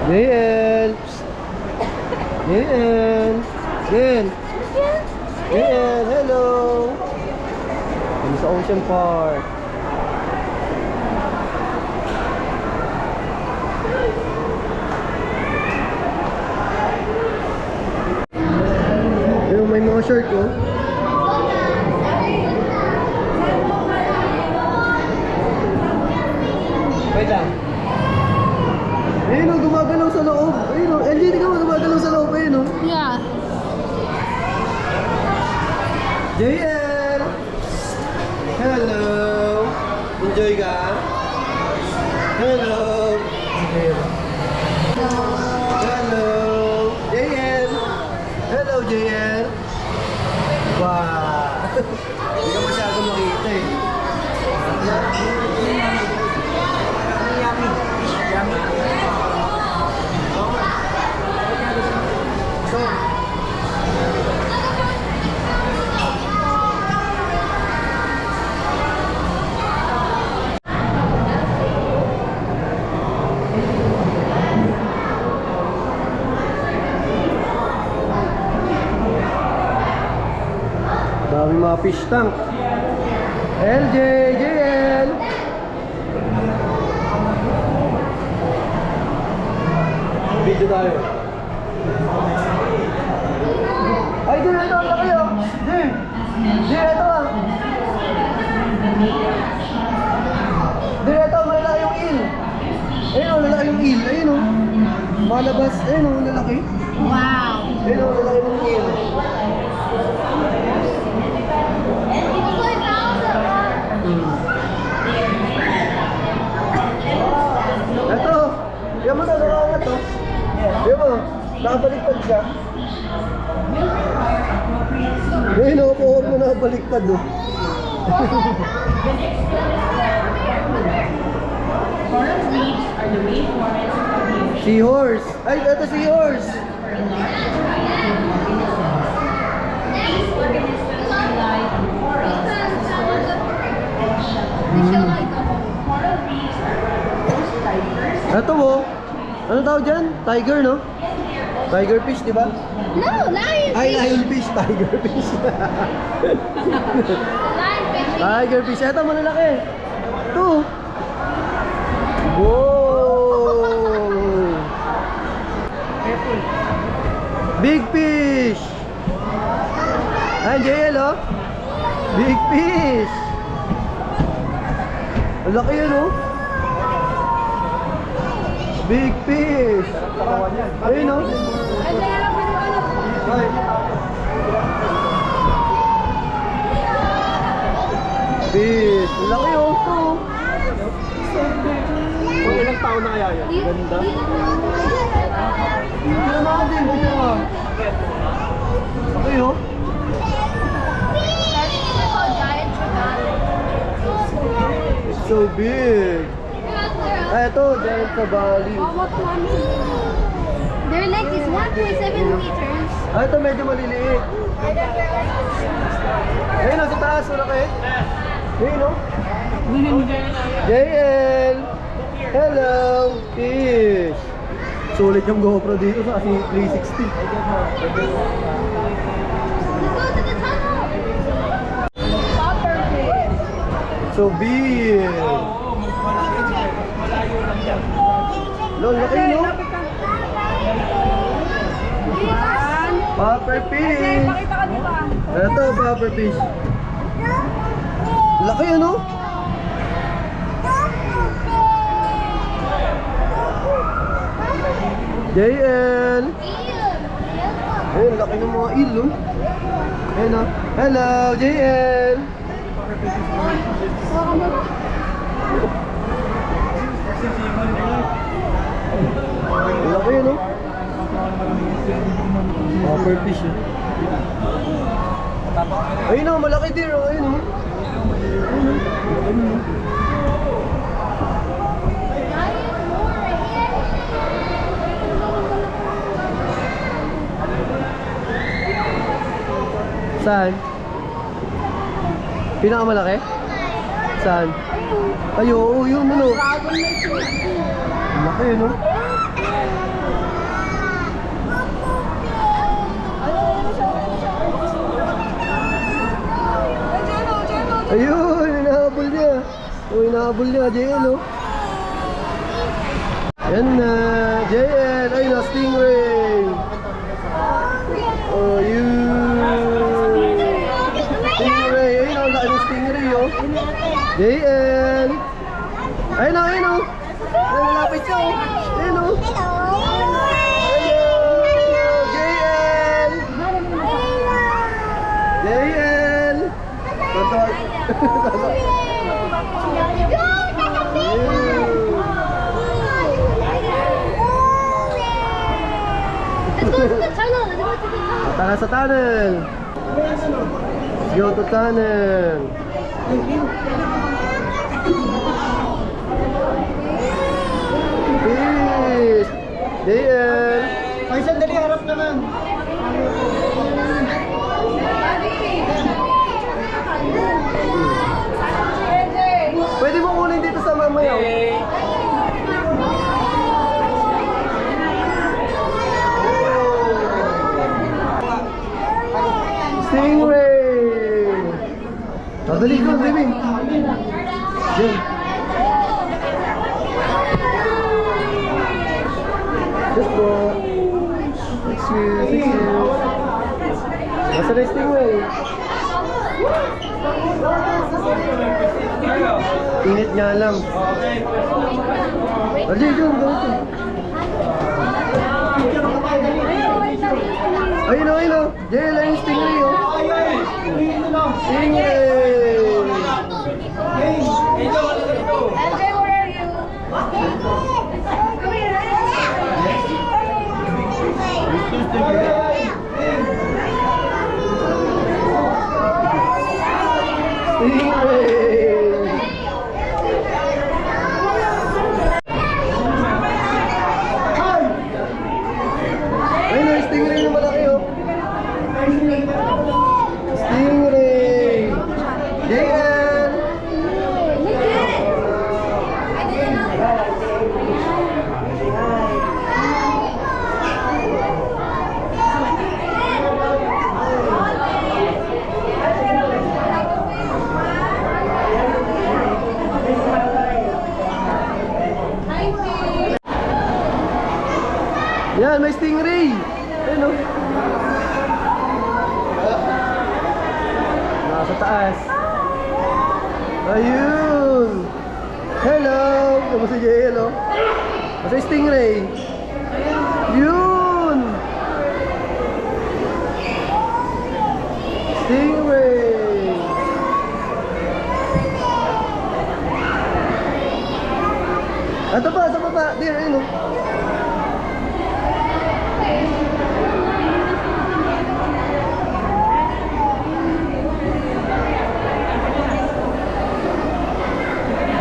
JL! JL! JL! JL! Hello! Kami sa Ocean Park. Ayun, may mga shirt ko. Wait lang. Ayun o, gumagalaw sa loob. Ayun o, LG, di ka gumagalaw sa loob. Ayun o. Yeah. JL! Hello! Enjoy ka? Hello! Hello! JL! Hello, JL! Wow! Hindi ka masyado makita eh. Daming mga fish tank. LJ, JL. Video tayo. Ay, di ito na kayo. Di ito ah. Di ito, malala yung eel. Ayun o, lalaki yung eel. Ayun o. Malabas. Ayun o, lalaki. Wow. Ayun o, lalaki ng eel. Ito, yan mo na, nakangat to. Yan mo, nakabaliktad siya. Ayun o, puhor mo nakabaliktad o. Seahorse! Ay, ito seahorse! Ito mo, ano tawag dyan? Tiger, no? Tiger fish, di ba? No, lion Ay, fish. lion fish, tiger fish. Lion fish. Tiger fish, ito malalaki. Ito. Wow! Big fish! Ayan, JL, oh. Big fish! Ang laki yun, oh. Big fish! Ayun, oh. Ay. Fish! Ang laki, oh. Ito. So, ilang taon na kaya yun? Ganda. Hindi naman din, hindi naman. Okay, oh. It's so big. Ah, ito, giant kabali. Their length is 1.7 meters. Ah, ito medyo maliliit. Ayun, sa taas, wala kayo. Ayun, oh. JL! Hello! Fish! Sulit yung GoPro dito sa kasi 360. Let's go to the tunnel. Popper fish. So big! Lol, laki, no? Popper fish! Ito, popper fish. Laki, ano? JL! Ayun, laki ng mga ilo. Ayun, oh. Hello, JL! Laki, ano? Popper fish, eh. Ayun, oh, malaki din, oh. Ayun, oh. Ayun, oh. Saan? Pinakamalaki? Saan? Ay, oo, yun, ano? Laki, no? Oh, inaabol niya, JL, oh. Yan na, JL. Ayun na, Stingray. Oh, yun. Stingray. Ayun na, ang laki ng Stingray, oh. JL. Ayun na, ayun, oh. Ayun, malapit siya, oh. Ayun, oh. JL. JL. Tonton. Let's go to the tunnel. Let's go to the tunnel. Tara sa tunnel. Let's go to tunnel. Peace. JL. Ay, sandali, harap naman. Pwede mo kunin dito sa mamaya. Stingray! Dali ko, baby. Diyan. Just go. Excuse. Nasa na yung Stingray? Init nga lang. Dali, dyan, dali. Ayun o, ayun o. Diyan lang yung Stingray o. Stingray! Andre, where are you? Stingray! Ayun o, yung Stingray na malaki o. Stingray! JL! Yan, may Stingray! Ayun o. Nasa taas. Ayun! Hello! Kamusta si JL o? Nasa yung Stingray. Yun! Stingray! Ito pa, sa baba. There, ayun o.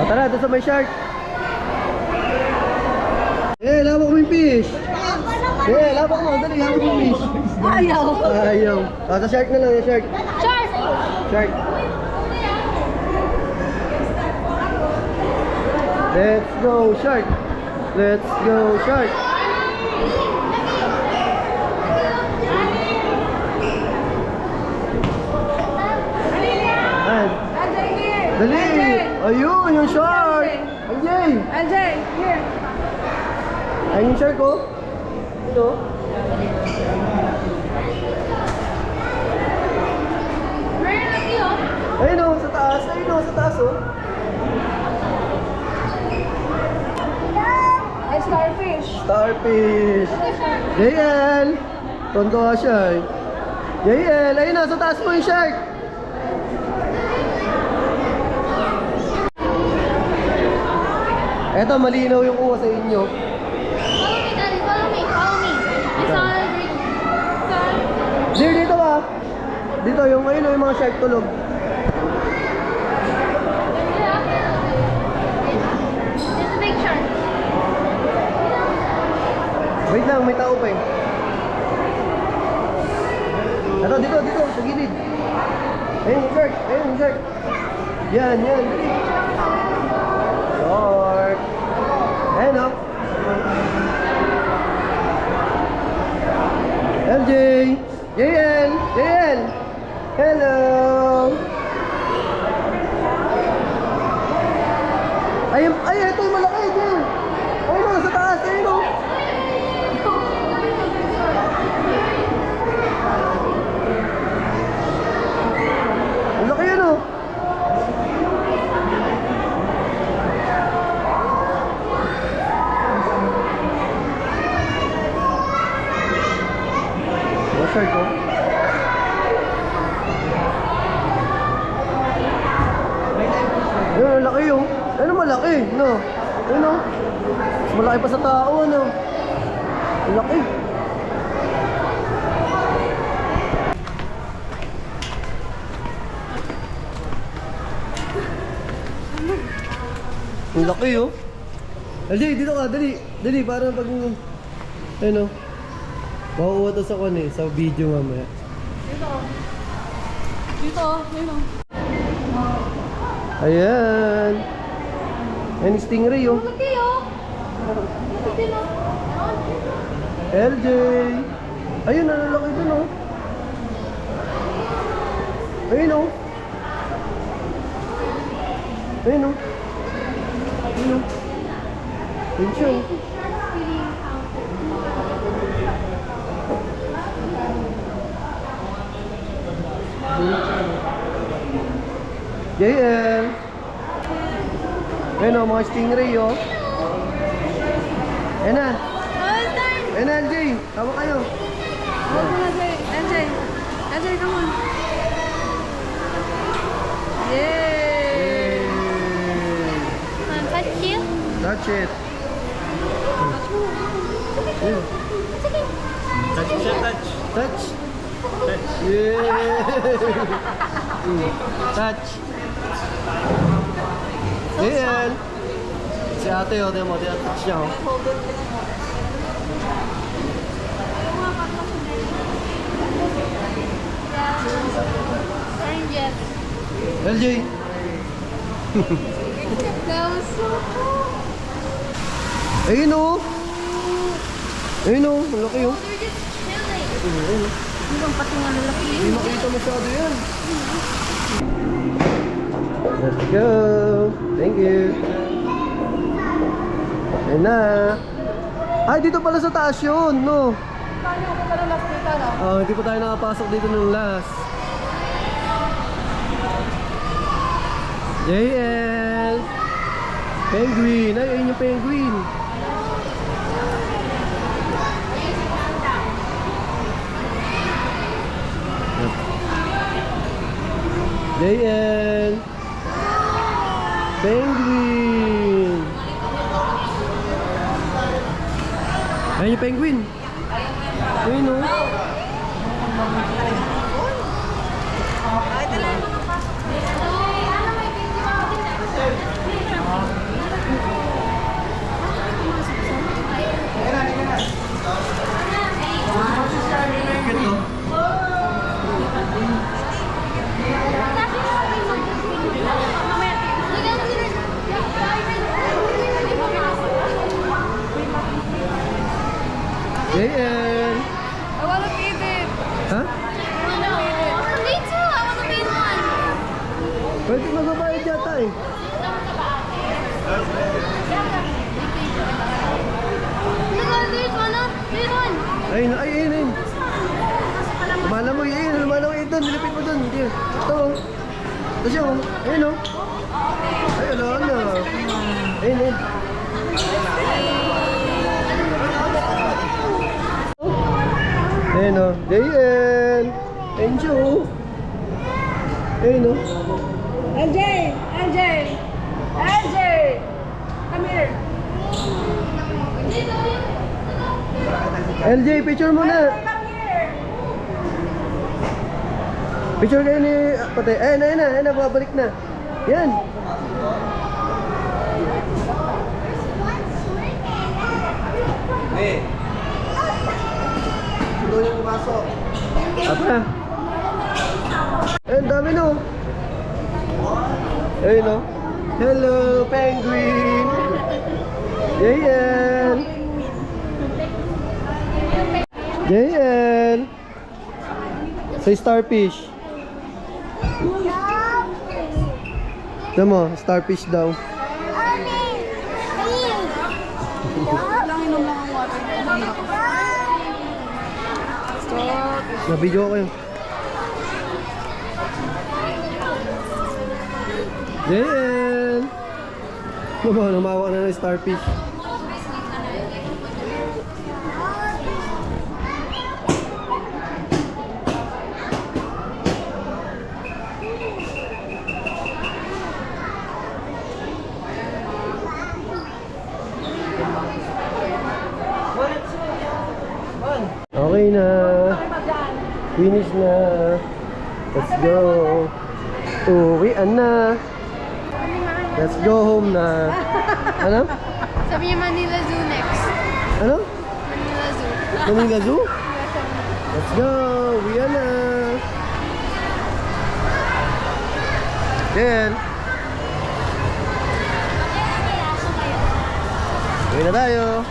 Tara, doon sa may shark. Labak mo yung fish. Labak mo. Dali, labak mo yung fish. Ayaw. Ayaw. Sa shark na lang, yung shark. Shark. Shark. Let's go, shark. Let's go, shark. Ayan. Dali! Ayun, yung shark! Anjay! Andre, here. Ayun yung shark, oh. Ito. Where are you? Ayun, oh, sa taas. Ayun, oh, sa taas, oh. A starfish. Starfish! JL! Tonto siya, eh. JL, ayun, nasa taas mo yung shark! Eto, malinaw yung kuha sa inyo. Follow me, Daddy. Follow me. Follow me. I saw a green. There, dito ka. Dito, yung ayun, yung mga shark tulog. There's a big shark. Wait lang, may tao pa eh. Eto, dito, sa gilid. Ayun yung shark, ayun yung shark. Yan. Shark. Ayun, oh. MJ! JL! Hello! T-shirt ko. Ayun, ang laki yun. Ano malaki, no? Ayun, no? Mas malaki pa sa tao, ano? Ang laki. Ang laki, oh. LJ, dito ka, dali. Dali, para pag... Ayun, oh. Makukuha to sa sa video mamaya. Dito. Dito, dito. Ayan. Ayan yung stingray, oh. Laki, oh. Laki, no? LJ. Ayun, ano laki dun, oh. Ayun, oh. Ayun, oh. Ayun, oh. Ayun siya, oh. JL. Ayun, oh, mga stingray, oh. Ayun na. Ayun na, LJ. Tawa kayo. MJ, come on. Yay! Touch you? Touch it. Yeah. Touch siya, touch. Touch. Touch. Yeah. Touch. JL. Si ate, oh, di mo, touch niya, oh. Orange. LJ. That was so cool. Ayun, oh. Ayun, oh. Ang laki, oh. They're just chilling. Ayun, oh. Hindi bang pati nga lalaki Hindi yun? makita masyado yan. Let's go. Thank you. Ayun na. Ay, dito pala sa taas yun, no? Paano ako pala last dito, no? Hindi pa tayo nakapasok dito ng last. JL. Penguin. Ay, ayun yung penguin. JL. Penguin. Ayun yung penguin. Ayun, no? JL. I wanna feed it. Ha? Me too. I wanna feed one. Pwede magbabayad yata eh. Look at this one, oh. This one. Ayun, ayun, ayun. Lumalamoy, ayun, lumalamoy doon. Nilipit mo doon. Ito, oh. Ito siya, oh. Ayun, oh. Ay, ala, ala. Ayun, ayun. Ayun, oh. JL. Ayun siya, oh. Ayun, oh. LJ, come here. LJ, picture mo na. Picture kayo ni Pate. Ayun na, ayun na, babalik na. Yan. Doon yung pumasok. Apa? Ayun, dami no. Ayun no. Hello, penguin. JL. JL. Say starfish. Ito mo, starfish daw. Lang inom lang ang water. Stop. Nabidyo ko kayo. JL. Lumawa na ng starfish. Okay na. Finish na. Let's go. Uwian na. Let's go home na. Ano? Sabi niya Manila Zoo next. Ano? Manila Zoo. Manila Zoo? Let's go. Uwian na. Then, uwi na tayo.